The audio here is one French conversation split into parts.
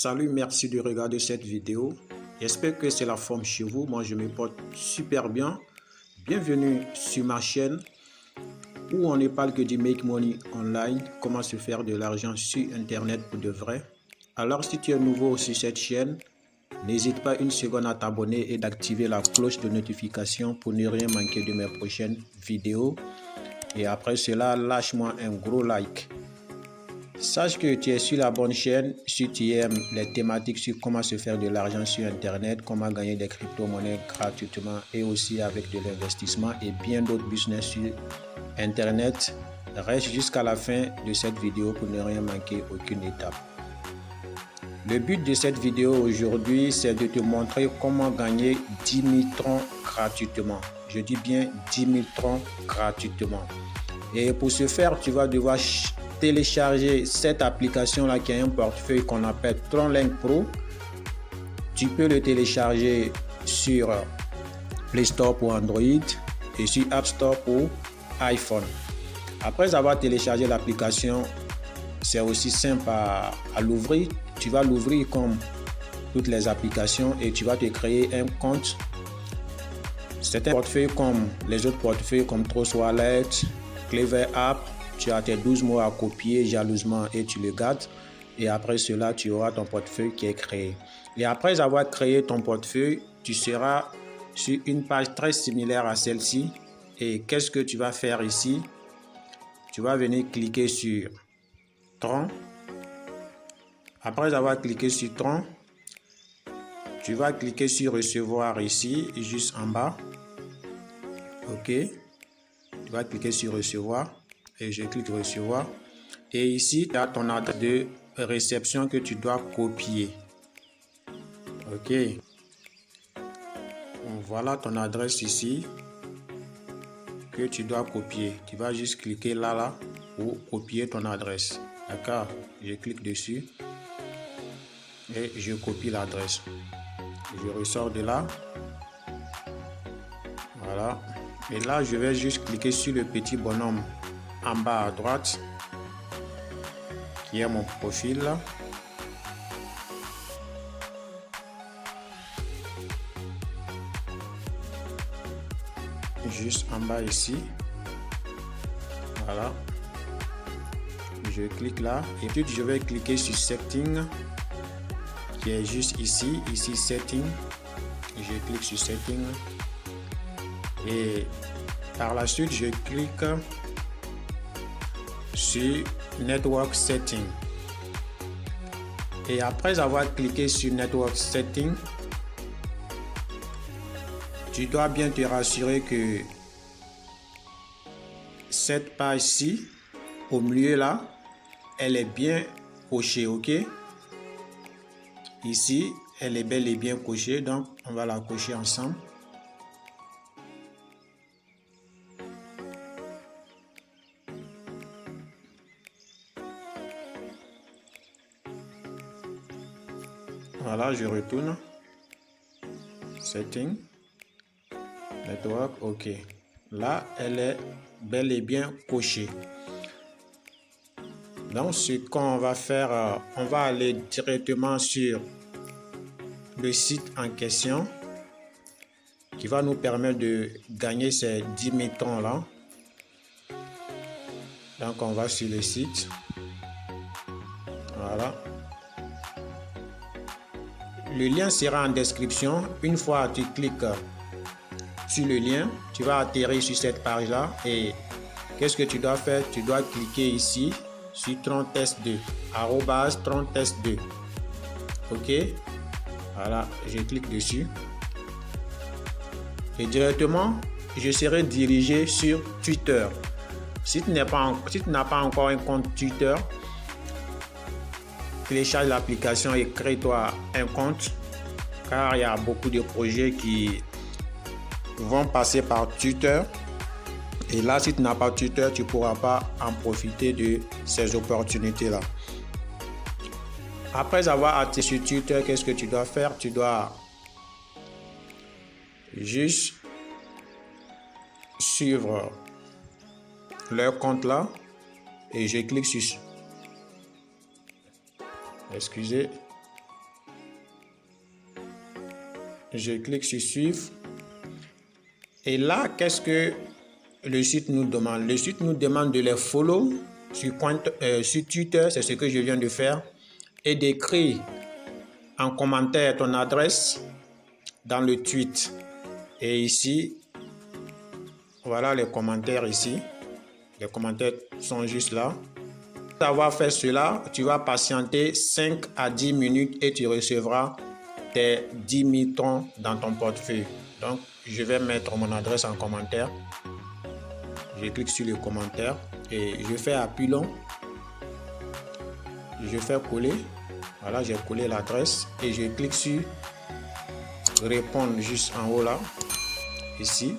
Salut, merci de regarder cette vidéo. J'espère que c'est la forme chez vous. Moi, je me porte super bien. Bienvenue sur ma chaîne où on ne parle que du make money online, comment se faire de l'argent sur Internet pour de vrai. Alors, si tu es nouveau sur cette chaîne, n'hésite pas une seconde à t'abonner et d'activer la cloche de notification pour ne rien manquer de mes prochaines vidéos. Et après cela, lâche-moi un gros like. Sache que tu es sur la bonne chaîne si tu aimes les thématiques sur comment se faire de l'argent sur Internet, comment gagner des crypto-monnaies gratuitement et aussi avec de l'investissement et bien d'autres business sur Internet. Reste jusqu'à la fin de cette vidéo pour ne rien manquer aucune étape. Le but de cette vidéo aujourd'hui, c'est de te montrer comment gagner 10 000 troncs gratuitement. Je dis bien 10 000 troncs gratuitement. Et pour ce faire, tu vas devoir télécharger cette application là qui a un portefeuille qu'on appelle TronLink Pro. Tu peux le télécharger sur Play Store pour Android et sur App Store pour iPhone. Après avoir téléchargé l'application, c'est aussi simple à l'ouvrir. Tu vas l'ouvrir comme toutes les applications et tu vas te créer un compte. C'est un portefeuille comme les autres portefeuilles comme Trust Wallet, Clever App. Tu as tes 12 mots à copier jalousement et tu le gardes. Et après cela, tu auras ton portefeuille qui est créé. Et après avoir créé ton portefeuille, tu seras sur une page très similaire à celle-ci. Et qu'est-ce que tu vas faire ici? Tu vas venir cliquer sur Tron. Après avoir cliqué sur Tron, tu vas cliquer sur Recevoir ici, juste en bas. OK. Tu vas cliquer sur Recevoir. Et je clique Recevoir. Et ici, tu as ton adresse de réception que tu dois copier. OK. Voilà ton adresse ici que tu dois copier. Tu vas juste cliquer là pour copier ton adresse. D'accord. Je clique dessus. Et je copie l'adresse. Je ressors de là. Voilà. Et là, je vais juste cliquer sur le petit bonhomme en bas à droite qui est mon profil là. Juste en bas ici. Voilà. Je clique là et puis je vais cliquer sur Setting qui est juste ici. Ici Setting. Je clique sur Setting et par la suite je clique sur Network Setting. Et après avoir cliqué sur Network Setting, tu dois bien te rassurer que cette page-ci, au milieu là, elle est bien cochée, OK? Ici, elle est bel et bien cochée, donc on va la cocher ensemble. Voilà, je retourne. Setting. Network, OK. Là, elle est bel et bien cochée. Donc, ce qu'on va faire, on va aller directement sur le site en question qui va nous permettre de gagner ces 10 000 troncs là. Donc, on va sur le site. Voilà. Le lien sera en description. Une fois que tu cliques sur le lien, tu vas atterrir sur cette page là et qu'est-ce que tu dois faire? Tu dois cliquer ici sur TronTest2 @TronTest2. OK. Voilà, je clique dessus et directement je serai dirigé sur Twitter. Si tu n'as pas encore un compte Twitter, télécharge l'application et crée-toi un compte car il y a beaucoup de projets qui vont passer par Twitter. Et là, si tu n'as pas Twitter, tu ne pourras pas en profiter de ces opportunités-là. Après avoir atterri sur Twitter, qu'est-ce que tu dois faire? Tu dois juste suivre leur compte là. Et je clique sur... Excusez. Je clique sur suivre. Et là, qu'est-ce que le site nous demande? Le site nous demande de les follow sur Twitter, c'est ce que je viens de faire, et d'écrire en commentaire ton adresse dans le tweet. Et ici, voilà les commentaires ici. Les commentaires sont juste là. Après avoir fait cela, tu vas patienter 5 à 10 minutes et tu recevras tes 10 000 tons dans ton portefeuille. Donc, je vais mettre mon adresse en commentaire. Je clique sur le commentaire et je fais appui long. Je fais coller. Voilà, j'ai collé l'adresse et je clique sur répondre juste en haut là. Ici.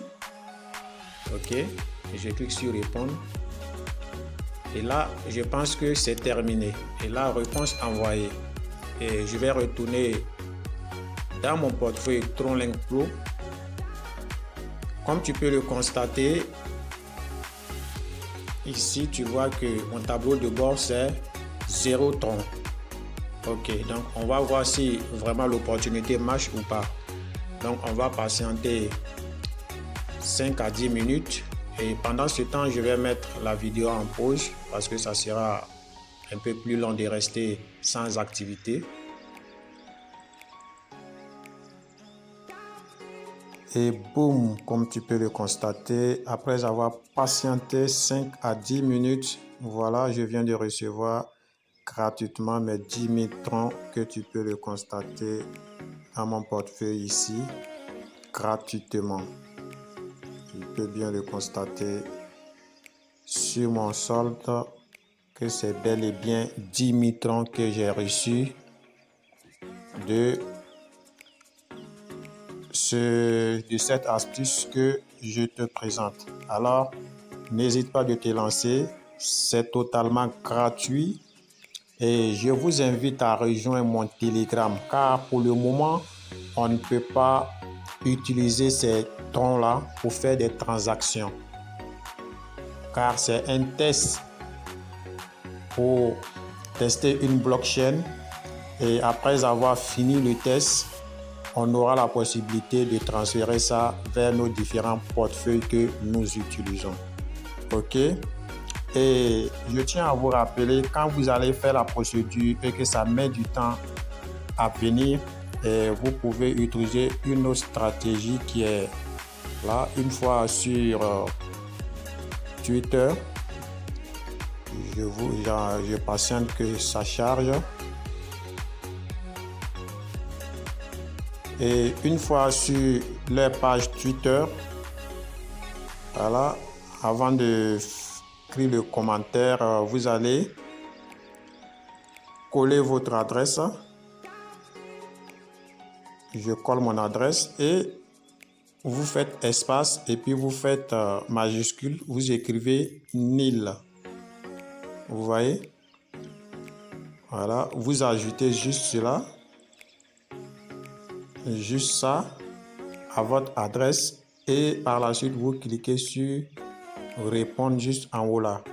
OK. Et je clique sur répondre. Et là, je pense que c'est terminé. Et là, réponse envoyée. Et je vais retourner dans mon portefeuille TronLink Pro. Comme tu peux le constater, ici, tu vois que mon tableau de bord, c'est 0 tron. OK, donc on va voir si vraiment l'opportunité marche ou pas. Donc, on va patienter 5 à 10 minutes. Et pendant ce temps, je vais mettre la vidéo en pause parce que ça sera un peu plus long de rester sans activité. Et boum, comme tu peux le constater, après avoir patienté 5 à 10 minutes, voilà, je viens de recevoir gratuitement mes 10 000 troncs que tu peux le constater dans mon portefeuille ici, gratuitement. Tu peux bien le constater sur mon solde que c'est bel et bien 10 000 troncs que j'ai reçus de cette astuce que je te présente. Alors, n'hésite pas de te lancer, c'est totalement gratuit et je vous invite à rejoindre mon Telegram car pour le moment, on ne peut pas utiliser ces troncs-là pour faire des transactions car c'est un test pour tester une blockchain et après avoir fini le test, on aura la possibilité de transférer ça vers nos différents portefeuilles que nous utilisons. OK? Et je tiens à vous rappeler, quand vous allez faire la procédure et que ça met du temps à venir, vous pouvez utiliser une autre stratégie qui est là, une fois sur Twitter. Je patiente que ça charge. Et une fois sur leur page Twitter, voilà, avant de écrire le commentaire, vous allez coller votre adresse. Je colle mon adresse et vous faites espace et puis vous faites majuscule, vous écrivez nil. Vous voyez? Voilà, vous ajoutez juste cela. Juste ça à votre adresse et par la suite vous cliquez sur répondre juste en haut là.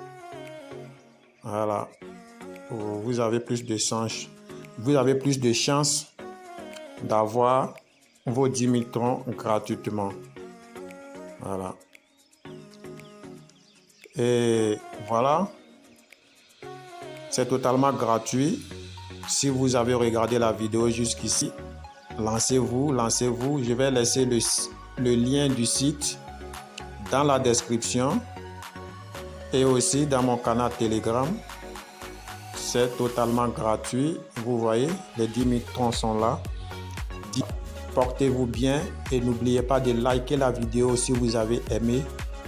Voilà, vous avez plus de chance, d'avoir vos 10 000 troncs gratuitement. Voilà, et voilà, c'est totalement gratuit. Si vous avez regardé la vidéo jusqu'ici, lancez-vous. Je vais laisser le lien du site dans la description et aussi dans mon canal Telegram. C'est totalement gratuit. Vous voyez, les 10 000 troncs sont là. Portez-vous bien et n'oubliez pas de liker la vidéo si vous avez aimé.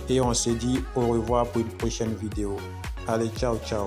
Et on se dit au revoir pour une prochaine vidéo. Allez, ciao, ciao.